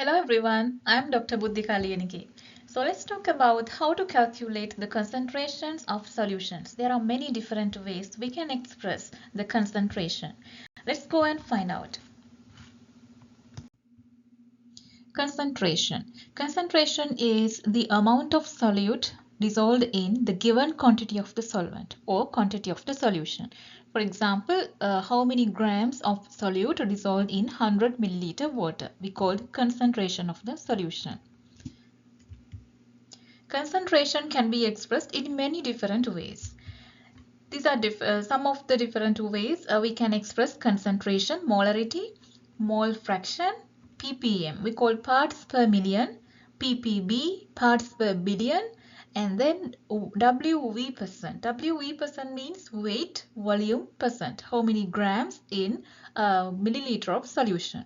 Hello everyone, I am Dr. Buddhika Liyanike. So let's talk about how to calculate the concentrations of solutions. There are many different ways we can express the concentration. Let's go and find out. Concentration. Concentration is the amount of solute dissolved in the given quantity of the solvent or quantity of the solution. For example, how many grams of solute dissolved in 100 milliliter water. We call concentration of the solution. Concentration can be expressed in many different ways. These are some of the different ways we can express concentration: molarity, mole fraction, ppm, we call parts per million, ppb, parts per billion, and then WV percent. WV percent means weight, volume, percent, how many grams in a milliliter of solution.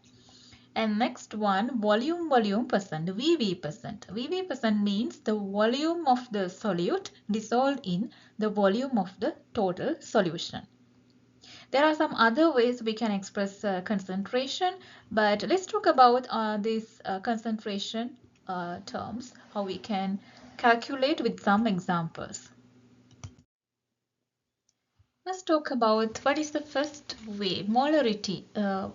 And next one, volume percent, VV percent. VV percent means the volume of the solute dissolved in the volume of the total solution. There are some other ways we can express concentration, but let's talk about these concentration terms, how we can calculate with some examples. Let's talk about what is the first way, molarity.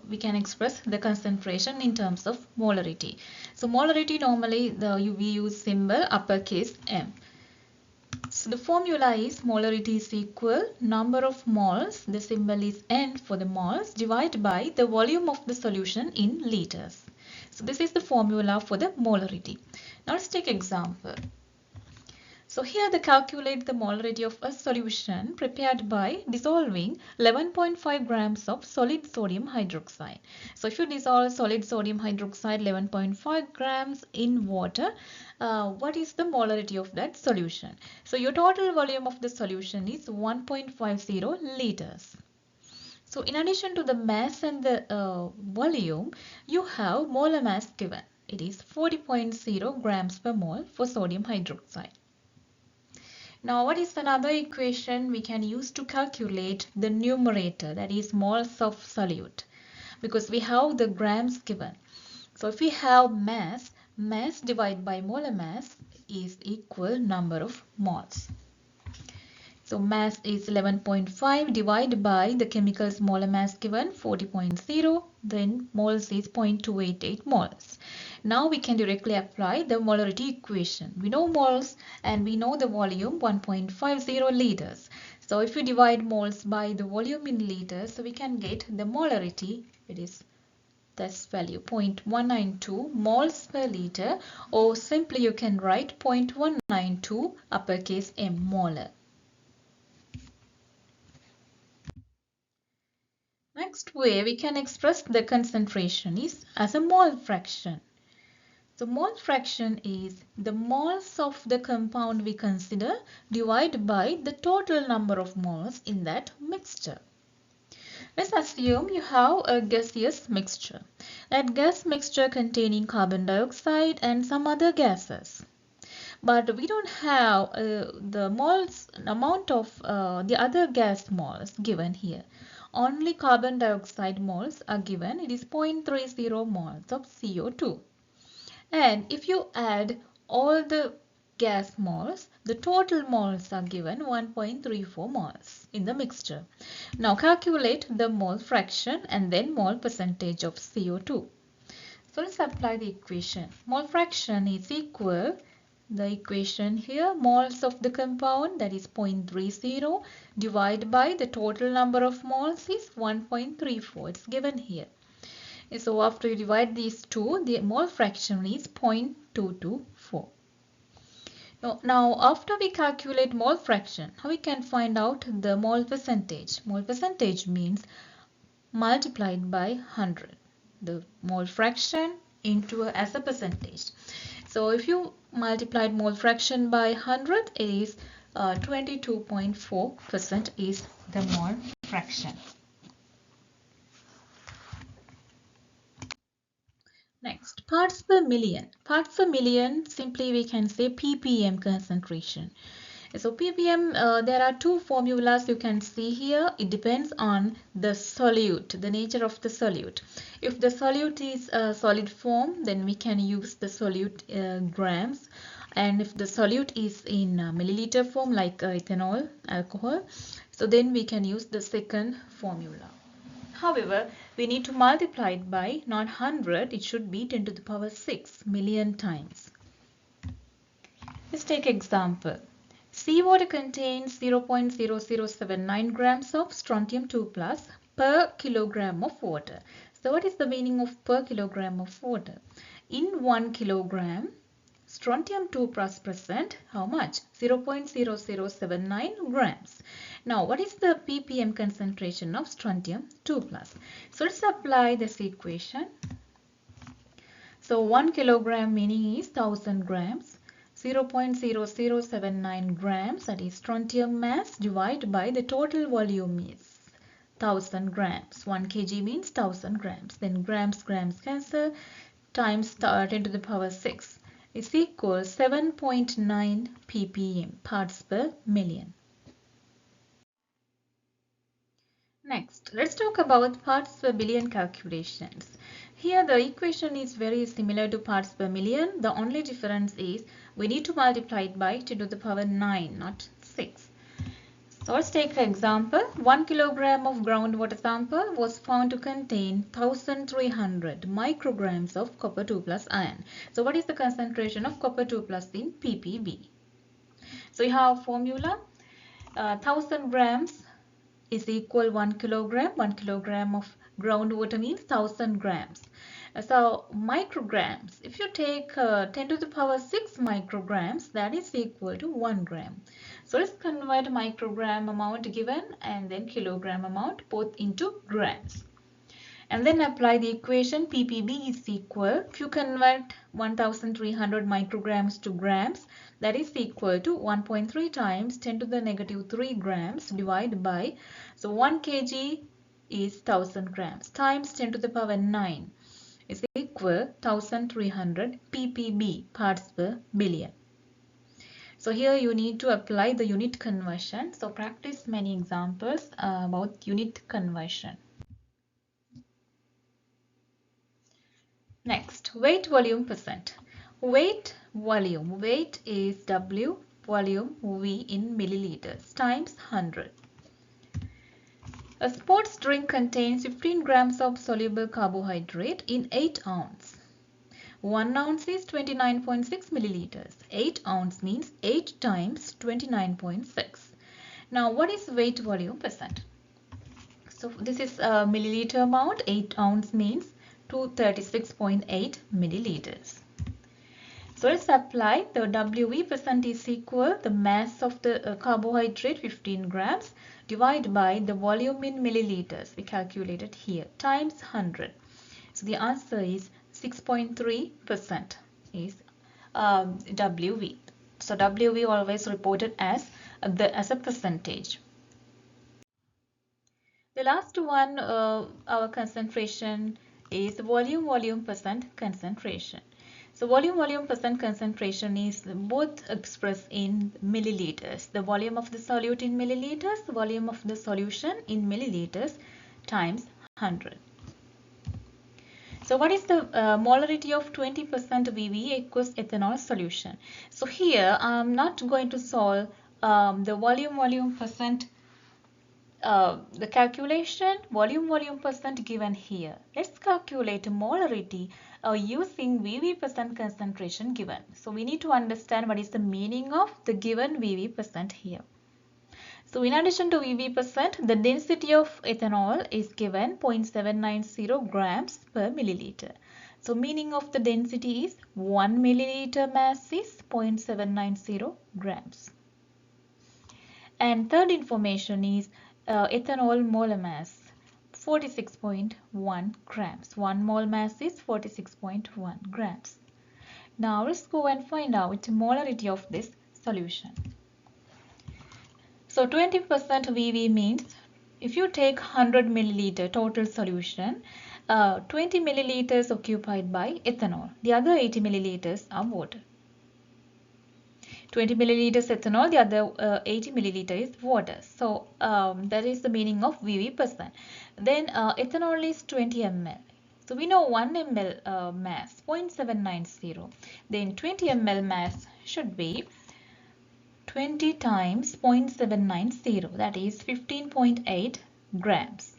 We can express the concentration in terms of molarity. So molarity, normally we use symbol uppercase M. So the formula is molarity is equal number of moles, the symbol is N for the moles, divided by the volume of the solution in liters. So this is the formula for the molarity. Now let's take example. So here they calculate the molarity of a solution prepared by dissolving 11.5 grams of solid sodium hydroxide. So if you dissolve solid sodium hydroxide 11.5 grams in water, what is the molarity of that solution? So your total volume of the solution is 1.50 liters. So in addition to the mass and the volume, you have molar mass given. It is 40.0 grams per mole for sodium hydroxide. Now, what is another equation we can use to calculate the numerator, that is moles of solute, because we have the grams given. So if we have mass, mass divided by molar mass is equal number of moles. So mass is 11.5 divided by the chemicals molar mass given 40.0, then moles is 0.288 moles. Now we can directly apply the molarity equation. We know moles and we know the volume 1.50 liters. So if we divide moles by the volume in liters, so we can get the molarity. It is this value 0.192 moles per liter, or simply you can write 0.192 uppercase M molar. Next way we can express the concentration is as a mole fraction. So mole fraction is the moles of the compound we consider divided by the total number of moles in that mixture. Let's assume you have a gaseous mixture. That gas mixture containing carbon dioxide and some other gases. But we don't have the moles amount of the other gas moles given here. Only carbon dioxide moles are given. It is 0.30 moles of CO2. And if you add all the gas moles, the total moles are given 1.34 moles in the mixture. Now calculate the mole fraction and then mole percentage of CO2. So let's apply the equation. Mole fraction is equal, the equation here, moles of the compound, that is 0.30, divided by the total number of moles is 1.34. It's given here. So after you divide these two, the mole fraction is 0.224. Now after we calculate mole fraction, how we can find out the mole percentage? Mole percentage means multiplied by 100. The mole fraction into as a percentage. So if you multiplied mole fraction by 100, it is 22.4% is the mole fraction. Next, parts per million. Parts per million, simply we can say ppm concentration. So ppm, there are two formulas you can see here. It depends on the solute, the nature of the solute. If the solute is a solid form, then we can use the solute grams. And if the solute is in milliliter form, like ethanol, alcohol, so then we can use the second formula. However, we need to multiply it by not 100, it should be 10 to the power 6 million times. Let's take example. Seawater contains 0.0079 grams of strontium 2 plus per kilogram of water. So what is the meaning of per kilogram of water? In 1 kilogram, strontium 2 plus present, how much? 0.0079 grams. Now, what is the ppm concentration of strontium 2 plus? So let's apply this equation. So 1 kilogram meaning is 1000 grams. 0.0079 grams, that is strontium mass, divided by the total volume is 1000 grams. 1 kg means 1000 grams. Then grams cancel, times 10 to the power 6 is equal 7.9 ppm, parts per million. Next, let's talk about parts per billion calculations. Here the equation is very similar to parts per million. The only difference is we need to multiply it by 10 to the power 9, not 6. So let's take an example. 1 kilogram of groundwater sample was found to contain 1300 micrograms of copper 2 plus ion. So what is the concentration of copper 2 plus in ppb? So you have formula. 1000 grams is equal 1 kilogram. 1 kilogram of groundwater means 1000 grams. So micrograms, if you take 10 to the power 6 micrograms, that is equal to 1 gram. So let's convert microgram amount given and then kilogram amount both into grams. And then apply the equation. ppb is equal, if you convert 1300 micrograms to grams, that is equal to 1.3 times 10 to the negative 3 grams divided by, so 1 kg is 1000 grams times 10 to the power 9 is equal 1300 ppb, parts per billion. So here you need to apply the unit conversion. So practice many examples about unit conversion. Next, weight volume percent. Weight volume. Weight is W, volume V in milliliters times 100. A sports drink contains 15 grams of soluble carbohydrate in 8 ounce. 1 ounce is 29.6 milliliters. 8 ounce means 8 times 29.6. Now what is weight volume percent? So this is a milliliter amount. 8 ounce means 236.8 milliliters. So let's apply the WV percent is equal the mass of the carbohydrate 15 grams divided by the volume in milliliters, we calculated here, times 100. So the answer is 6.3% is WV. So WV always reported as a percentage. The last one, our concentration is volume percent concentration. So volume percent concentration is both expressed in milliliters. The volume of the solute in milliliters, volume of the solution in milliliters times 100. So what is the molarity of 20% VV aqueous ethanol solution? So here I'm not going to solve the volume percent, the calculation volume percent given here. Let's calculate molarity using VV percent concentration given. So we need to understand what is the meaning of the given VV percent here. So in addition to VV percent, the density of ethanol is given 0.790 grams per milliliter. So meaning of the density is 1 milliliter mass is 0.790 grams. And third information is ethanol molar mass 46.1 grams. 1 mole mass is 46.1 grams. Now let's go and find out the molarity of this solution. So 20% VV means if you take 100 milliliter total solution, 20 milliliters occupied by ethanol. The other 80 milliliters are water. 20 milliliters ethanol, the other 80 milliliter is water. So that is the meaning of VV%. Then ethanol is 20 ml. So we know 1 ml mass 0.790. Then 20 ml mass should be 20 times 0.790, that is 15.8 grams.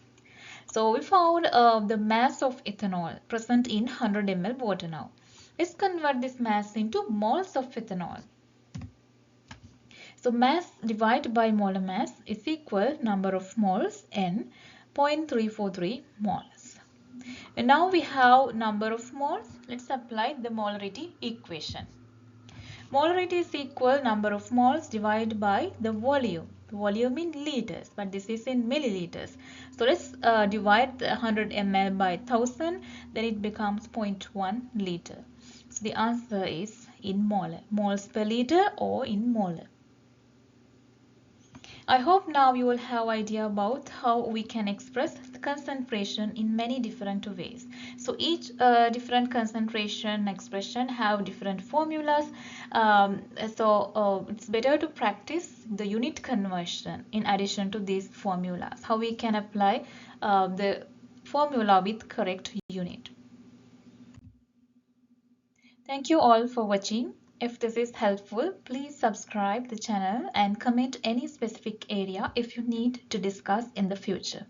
So we found the mass of ethanol present in 100 ml water now. Let's convert this mass into moles of ethanol. So mass divided by molar mass is equal number of moles N 0.343 moles. And now we have number of moles. Let's apply the molarity equation. Molarity is equal number of moles divided by the volume. The volume in liters, but this is in milliliters. So let's divide the 100 ml by 1000, then it becomes 0.1 liter. So the answer is in molar, moles per liter or in molar. I hope now you will have idea about how we can express the concentration in many different ways. So each different concentration expression have different formulas. It's better to practice the unit conversion in addition to these formulas. How we can apply the formula with correct unit. Thank you all for watching. If this is helpful, please subscribe the channel and comment any specific area if you need to discuss in the future.